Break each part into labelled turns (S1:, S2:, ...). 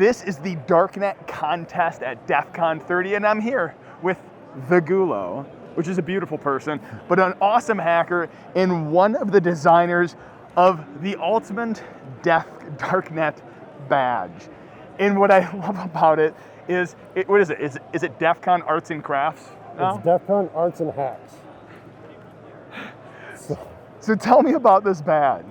S1: This is the Darknet contest at DEF CON 30, and I'm here with the Gulo, which is a beautiful person, but an awesome hacker and one of the designers of the ultimate Darknet badge. And what I love about it is, what is it? Is it DEF CON Arts and Crafts now?
S2: It's DEF CON Arts and Hacks.
S1: So tell me about this badge.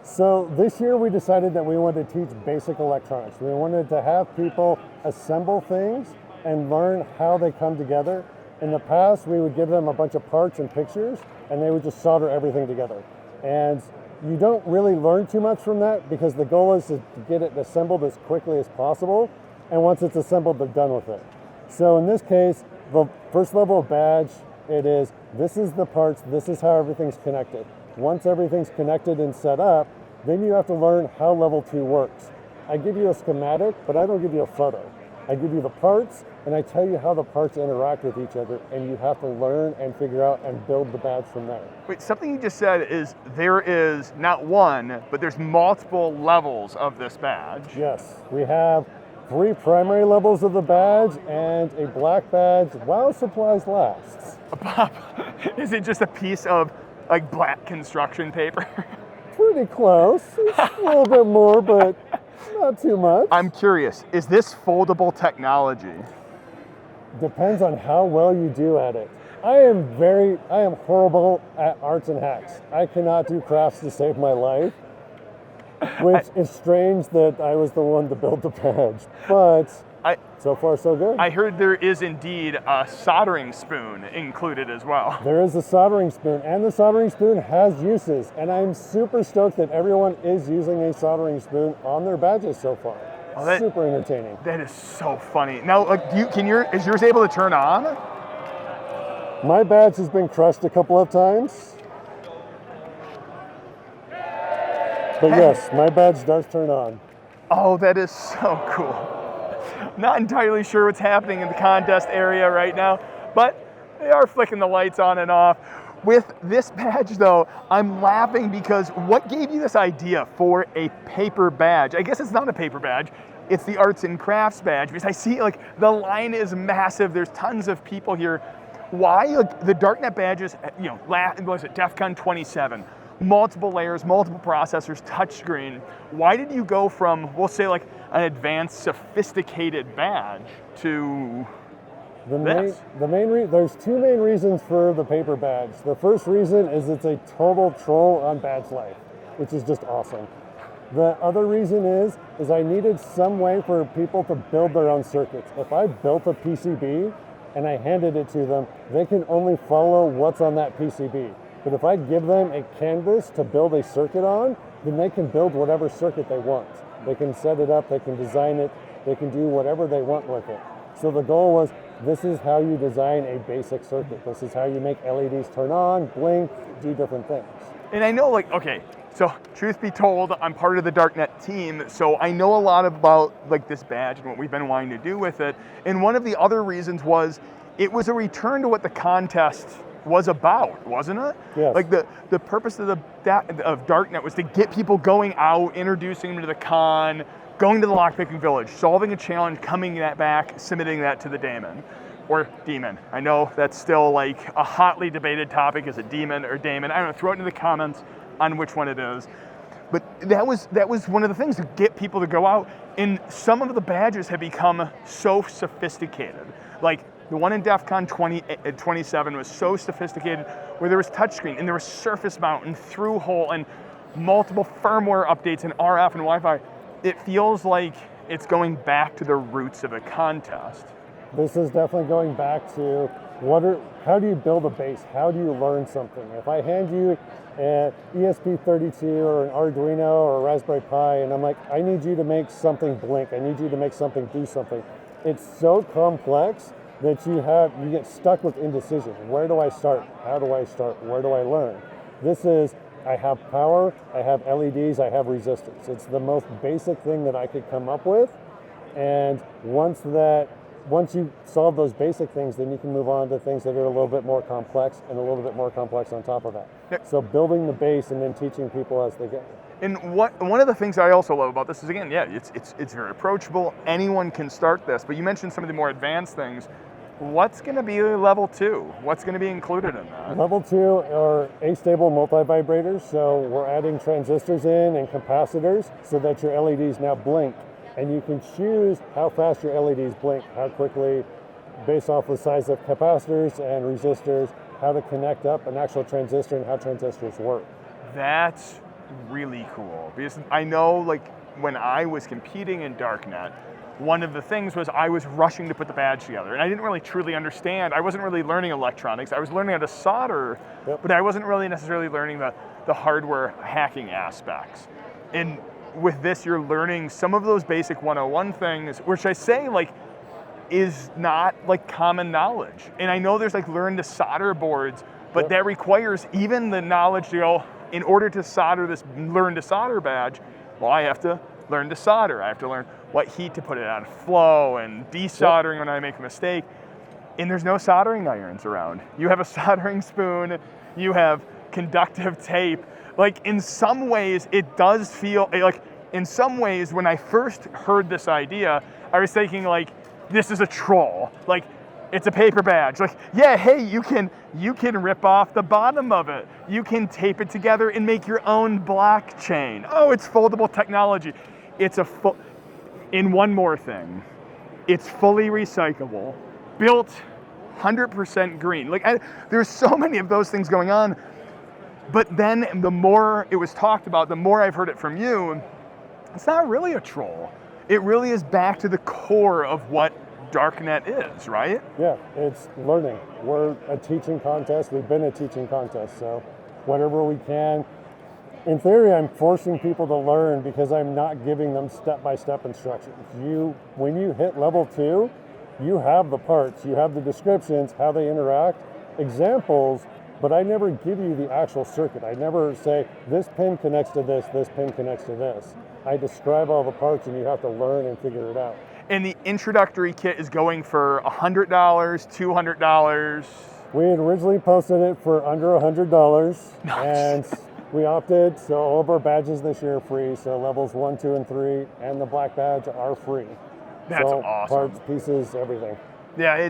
S2: So this year we decided that we wanted to teach basic electronics. We wanted to have people assemble things and learn how they come together. In the past, we would give them a bunch of parts and pictures, and they would just solder everything together. And you don't really learn too much from that because the goal is to get it assembled as quickly as possible. And once it's assembled, they're done with it. So in this case, the first level of badge, this is the parts, this is how everything's connected. Once everything's connected and set up, then you have to learn how level 2 works. I give you a schematic, but I don't give you a photo. I give you the parts, and I tell you how the parts interact with each other, and you have to learn and figure out and build the badge from there.
S1: Wait, something you just said is there is not one, but there's multiple levels of this badge.
S2: Yes, we have 3 primary levels of the badge and a black badge while supplies lasts.
S1: Is it just a piece of like black construction paper?
S2: Pretty close. It's a little bit more, but not too much.
S1: I'm curious, is this foldable technology?
S2: Depends on how well you do at it. I am horrible at arts and hacks. I cannot do crafts to save my life, which is strange that I was the one to build the badge, but so far so good.
S1: I heard there is indeed a soldering spoon included as well.
S2: There is a soldering spoon, and the soldering spoon has uses, and I'm super stoked that everyone is using a soldering spoon on their badges so far. Super entertaining.
S1: That is so funny. Now, like, is yours able to turn on?
S2: My badge has been crushed a couple of times. But yes, my badge does turn on.
S1: Oh, that is so cool. Not entirely sure what's happening in the contest area right now, but they are flicking the lights on and off. With this badge though, I'm laughing because what gave you this idea for a paper badge? I guess it's not a paper badge, it's the arts and crafts badge, because I see like the line is massive, there's tons of people here. Why the Darknet badges, what was it, DEF CON 27, multiple layers, multiple processors, touchscreen. Why did you go from, we'll say like an advanced, sophisticated badge to this?
S2: There's 2 main reasons for the paper badge. The first reason is it's a total troll on badge life, which is just awesome. The other reason is I needed some way for people to build their own circuits. If I built a PCB and I handed it to them, they can only follow what's on that PCB. But if I give them a canvas to build a circuit on, then they can build whatever circuit they want. They can set it up, they can design it, they can do whatever they want with it. So the goal was, this is how you design a basic circuit. This is how you make LEDs turn on, blink, do different things.
S1: And I know, like, okay, so truth be told, I'm part of the Darknet team, so I know a lot about like this badge and what we've been wanting to do with it. And one of the other reasons was, it was a return to what the contest was about, wasn't it?
S2: Yes.
S1: Like the purpose of Darknet was to get people going out, introducing them to the con, going to the lockpicking village, solving a challenge, coming back, submitting that to the daemon. Or demon. I know that's still like a hotly debated topic. Is it demon or daemon? I don't know, throw it in the comments on which one it is. But that was one of the things to get people to go out. And some of the badges have become so sophisticated. Like the one in DEF CON 27 was so sophisticated where there was touchscreen and there was surface mount and through hole and multiple firmware updates and RF and Wi-Fi. It feels like it's going back to the roots of a contest.
S2: This is definitely going back to how do you build a base? How do you learn something? If I hand you an ESP32 or an Arduino or a Raspberry Pi and I'm like, I need you to make something blink, I need you to make something do something. It's so complex that you get stuck with indecision. Where do I start? How do I start? Where do I learn? This is, I have power, I have LEDs, I have resistors. It's the most basic thing that I could come up with. And once you solve those basic things, then you can move on to things that are a little bit more complex and a little bit more complex on top of that.
S1: Yep.
S2: So building the base and then teaching people as they go.
S1: And one of the things I also love about this is, again, yeah, it's very approachable. Anyone can start this. But you mentioned some of the more advanced things. What's going to be level 2? What's going to be included in that?
S2: Level 2 are astable multivibrators. So we're adding transistors in and capacitors so that your LEDs now blink. And you can choose how fast your LEDs blink, how quickly, based off the size of capacitors and resistors, how to connect up an actual transistor and how transistors work.
S1: That's really cool, because I know, like, when I was competing in Darknet, one of the things was I was rushing to put the badge together, and I didn't really truly understand. I wasn't really learning electronics. I was learning how to solder, but I wasn't really necessarily learning the hardware hacking aspects. And with this, you're learning some of those basic 101 things, which I say, like, is not like common knowledge. And I know there's like learn to solder boards, but that requires even the knowledge to go, in order to solder this learn to solder badge, well, I have to learn to solder. I have to learn what heat to put it on flow and desoldering when I make a mistake. And there's no soldering irons around. You have a soldering spoon, you have conductive tape. Like, in some ways, it does feel like, in some ways, when I first heard this idea, I was thinking, like, this is a troll. Like, it's a paper badge. Like, yeah, hey, you can rip off the bottom of it. You can tape it together and make your own blockchain. Oh, it's foldable technology. And one more thing, it's fully recyclable, built 100% green. Like, there's so many of those things going on. But then the more it was talked about, the more I've heard it from you, it's not really a troll. It really is back to the core of what Darknet is, right?
S2: Yeah, it's learning. We're a teaching contest. We've been a teaching contest, so whatever we can. In theory, I'm forcing people to learn because I'm not giving them step-by-step instructions. When you hit level 2, you have the parts, you have the descriptions, how they interact, examples, but I never give you the actual circuit. I never say, this pin connects to this pin connects to this. I describe all the parts and you have to learn and figure it out.
S1: And the introductory kit is going for $100, $200.
S2: We had originally posted it for under $100,
S1: Nice.
S2: And we opted, so all of our badges this year are free, so levels 1, 2, and 3, and the black badge are free.
S1: That's
S2: so
S1: awesome.
S2: Parts, pieces, everything.
S1: Yeah,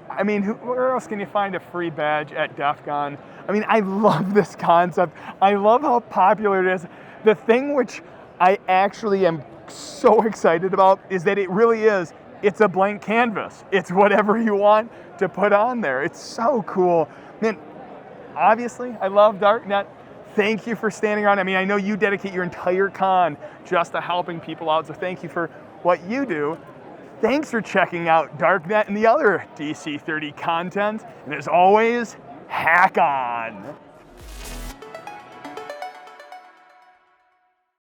S1: I mean, where else can you find a free badge at DEF CON? I mean, I love this concept. I love how popular it is. The thing which I actually am so excited about is that it really is, it's a blank canvas. It's whatever you want to put on there. It's so cool. Man, obviously, I love Darknet. Thank you for standing around. I mean, I know you dedicate your entire con just to helping people out, so thank you for what you do. Thanks for checking out Darknet and the other DC30 content. And as always, hack on.